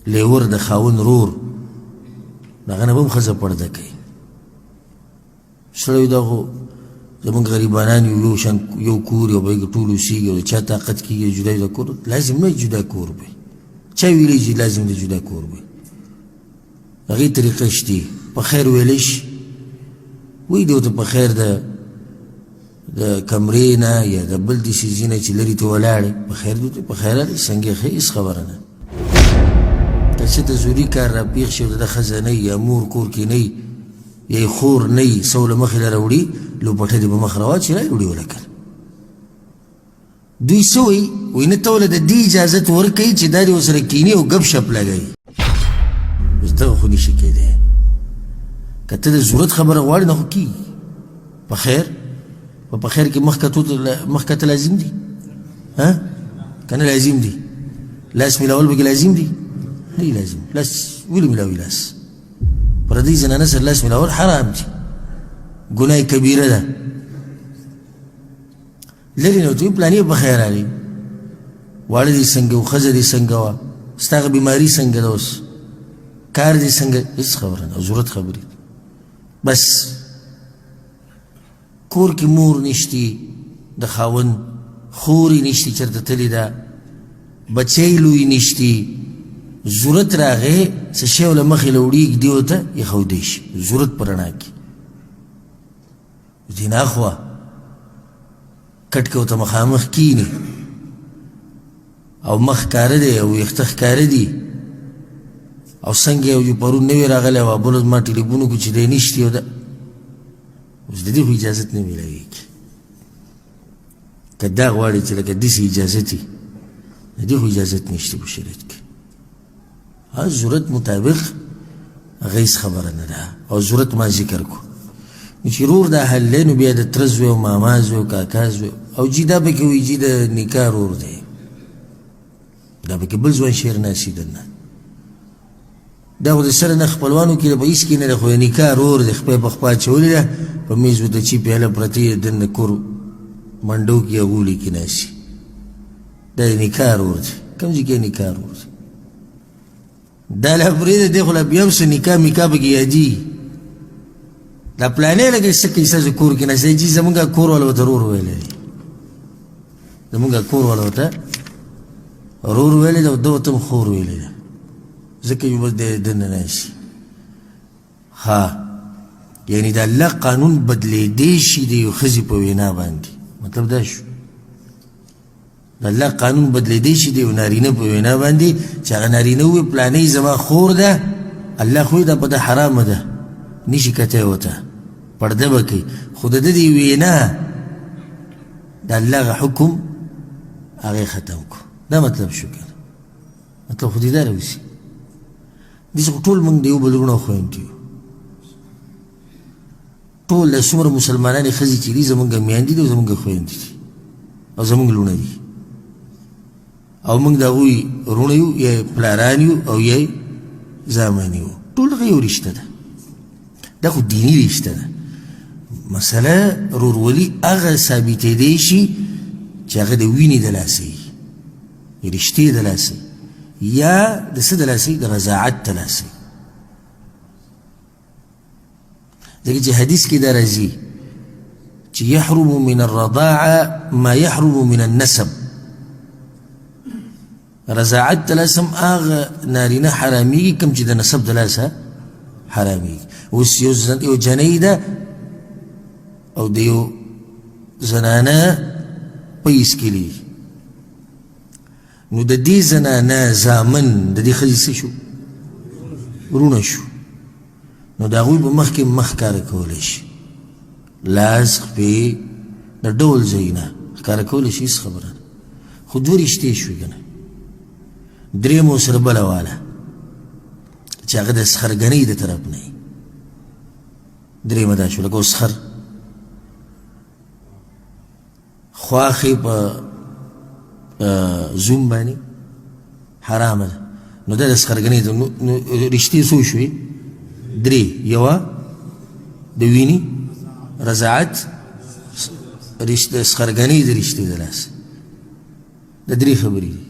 لیور د خاون رور دغه نه به هم ښځه پرده کوي. سړی دا خو زمونږ غریبانان یو شان یو کور یو به ټول اوسېږي او د چا طاقت کېږي جدا جدا کور لازم نه جدا کور وي. چا ویلی چې لازم د جدا کور وي؟ هغې طریقه شته په خیر ویلی شي وایي دی ورته په خیر د کمرې نه یا د بل داسې ځای نه چې لرې ته ولاړې په خیر دی ورته په خیر هلې څنګه ښه هېڅ خبره نه. که څه ته ضروري کار را پېښ شي او د ښځه نه یا مور کور کې نه یا خور نه وي څه له مخې له راوړي لوپټه دې په مخ راواچي را وړي وله کنه. دوی څه وایي وایي نه ته وله د دې اجازت ورکوي چې دا دې ورسره کیني او ګپ شپ لګوي. اوس دغه خو نشي کېدی. که ته د ضرورت خبره غواړې نه خو کېږي په خیر په خیر کې مخ کته لازم دي که نه لازم دي؟ لاس میلاول پکې لازم دي؟ نه لازم. لاس ولې میلاوي؟ لاس پردۍ زنانه سره لاس میلاول حرام دي، ګناه کبیره ده. لرې نه ورته وایي پلانې په خیر راغلې واړه دې څنګه و ښځه دې څنګه وه ستا هغه بیماري څنګه ده اوس کار دې څنګه هېڅ خبره نه. ضرورت خبرې بس کور کې مور نشتی د خاوند خورې نشتی چېرته تلې ده بچی لوی نشتی ضرورت راغی څه شی له مخې له وړي ږدي ورته ایښودی شي ضرورت په رڼا کې دې ناخوا کټ کې ورته مخامخ کیني او مخ ښکاره دی او ویښته ښکاره دي او څنګه یو پرون نوی راغلی وه بل ما ټلیفون وکړو چې دی نشتي او اوس د دې خو اجازت نه میلاویږي. که دا غواړي چې لکه داسې اجازت وي د دې خو اجازت نشته په شریعت کې. ضرورت مطابق هغه هېڅ خبره نه ده او ضرورت ما ذکر کو چې رور دا حل دی نو بیا د تره زوی او ماما زوی او کاکا زوی او جي دا پکې وایي جي د نکاح رور دی دا پکې بل ځوان شعر ناسي درنه دا خو د سره نه خپلوانو کې په هېڅ کې نه ده خو د نکاح رور دی خپه په خپه اچولې ده په میز ورته چي پیاله پرتې ده دننه کور منډو کې یا غولي کې ناسي دا د نکاح رور دی. کوم ځای کې نکاح رور دی دا لا پرېږده دی خو لا بیا هم څه نکاح میکاح پکې یادي دا پلانې لکه څه کوي ستاسو کور کې ناسته جي زمونږ کور والا ورته رور ویلی دی زمونږ کور والا ورته رور ویلی ده او ده ورته هم خور ویلی ده ځکه یو بس د دننه ناسي. یعنې د الله قانون بدلېدی شي د یو ښځې په وینا باندې مطلب دا شو د الله قانون بدلېدی شي د یو نارینه په وینا باندې چې هغه نارینه ووایي پلانۍ زما خور ده الله خو یې دا په ده حرامه ده نشي کتی ورته پرده به کوي خو د ده د وینا د الله هغه حکم هغه ختم کو. دا مطلب شو کنه مطلب خو دې دا راوځي داسې خو ټول موږ د یو بل وروڼه او خویندې یو ټول د څومره مسلمانانې ښځې چې دي زمونږ میندې دي او زمونږ خویندې دي او زمونږ لوڼه دي او موږ د هغوی وروڼه یو یا پلاران یو او یا زامن یو ټول هغه یو رشته ده دا خو دیني رشته ده. مسله رورولي هغه ثابتېدی شي چې هغه د وینې د لاسه وي رشتې د لاسه یا د څه د لاسه د رضاعت د لاسه ځکه چې حدیث کې دا راځي چې يحرم من الرضاعه ما يحرم من النسب رضاعت د لاسه هم هغه نارینه حرامېږي کوم چې د نسب د لاسه حرامېږي. اوس یو جنۍ ده او د یو زنانه پیس کلی نو د دې زنانه زامن د دې ښځې څه شو وروڼه شو نو د هغوی په مخ کې مخ ښکاره کولی شي لاس خپې د ډول ځای نه ښکاره کولی شي هېڅ خبره نه خو دوه رشتې شوې که نه درېیمه ورسره بله واله چې هغه د سخرګنۍ د طرف نه وي درېیمه دا شو لکه اوس خر خواښې په زوم باندې حرامه ده نو دا د سخرګنۍ نو رشتې څو شوې درې یوه د وینې رضاعت د سخرګنۍ د رشتې د لاسه د درې خبرې دي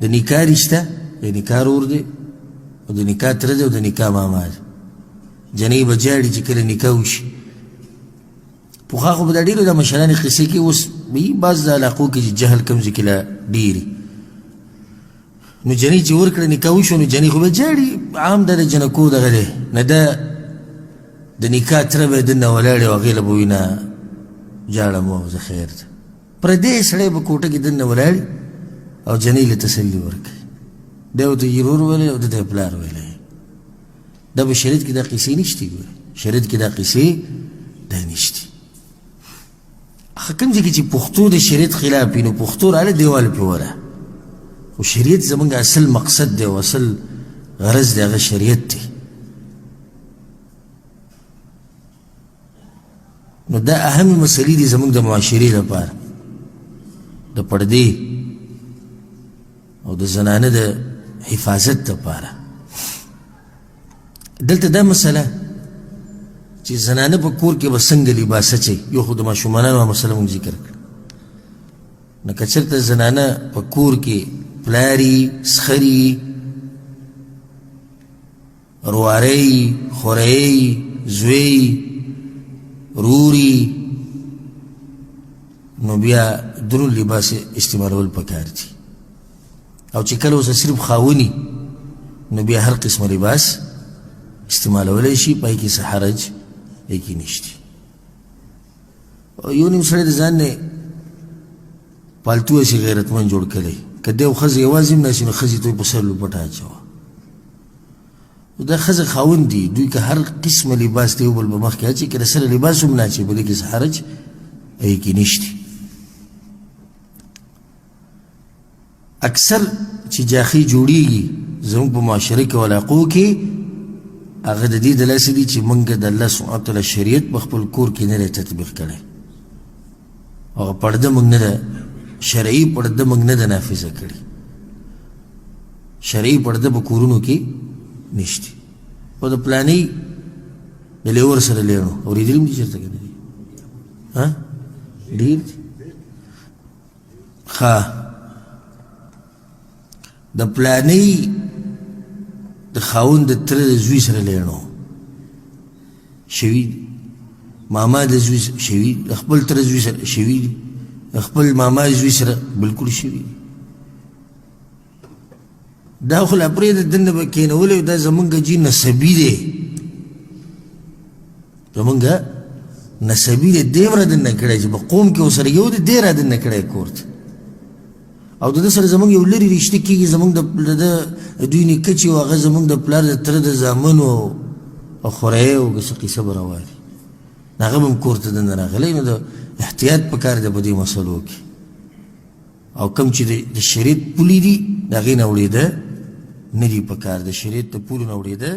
د نکاح رشته د نکاح رور دی او د نکاح تره دی او د نکاح ماما دی جنۍ به جاړي چې کله نکاح وشي پخوا خو به دا ډېرو د مشرانې قصې کې اوس وي بعض د علاقو کې چې جهل کم ځای کې لا ډېرې نو جنۍ چې ورکړه نکاح وشو نو جنۍ خو به جاړي عام دا د جنکو دغه دی نه ده د نکاح تره به یې دننه ولاړې او هغې له به وي نه جاړم او زه خیر ده پردی سړی به کوټه کې دننه ولاړي او جنۍ له تسلي ورکوي دی ورته یې ورور ویلی او ده ته یې پلار ویلی دا په شریعت کې دا قصې نشتې ګوره شریعت کې دا قصې دا نشتې هغه کوم ځای کې چې پښتو د شریعت خلاف وي نو پښتو راله دیوال پرې وله خو شریعت زمونږ اصل مقصد دی او اصل غرض دی هغه شریعت دی نو دا اهم مسلې دي زمونږ د معاشرې لپاره د پردې او د زنانه د حفاظت لپاره دلته دا مسله چې زنانه په کور کې به څنګه لباس اچوي یو خو د ماشومانو مسله مونږ ذکر کړه نو که چېرته زنانه په کور کې پلاري سخري روارۍ خورۍ زوی روري نو بیا درون لباس استعمالول پکار دي او چې کله اوسه صرف خاوني نو بیا هر قسمه لباس استعمالولی شي پای کې څه حرج دی کې نشته یو نیم سړی د ځان نه پالتو شي غیرتمند جوړ کړی که دی او ښځه یوازې هم ناشي نو ښځې ته یې په سر لوپټه اچوه دا ښځه خاوند دي دوی که هر قسمه لباس دی یو بل به مخکې اچي که د سره لباس هم نه اچي بلې کې څه حرج هغې کې نشته اکثر چې جاخي جوړیږي زموږ په معاشره کې او علاقو کې هغه د دې دلاسې دي چې موږ د الله سبحانه وتعالی شریعت په خپل کور کې نه دی تطبیق کړی هغه پرده موږ نه ده شرعي پرده موږ نه ده نافظه کړې شرعي پرده په کورونو کې نشته او د پلانۍ د لیور سره لیڼو اورېدلي هم دي چېرته که نه دي ډېر دي ښه د پلانۍ د خاوند د تره د زوی سره لیڼو شوي دي ماما د زوی شوي د خپل تره زوی سره شوي دي د خپل ماما زوی سره بلکل شوي دي دا خو لا پرېږده دننه به کېنولی دا زمونږ جي نسبي دی زمونږ نسبي دی دی را دننه کړی چې په قوم کې ورسره یو دی دی را دننه کړی کور ته او د ده سره زمونږ یو لرې رشته کېږي زمونږ د دوی نیکه چې و هغه زمونږ د پلار د تره د زامنو او خورۍ او څه قیصه به راواري هغه به هم کور ته دننه راغلی نو د احتیاط پکار دی په دې مسلو کې او کوم چې د شریعت پولې دي د هغې نه وړېده نه دي پکار د شریعت د پولو نه وړېده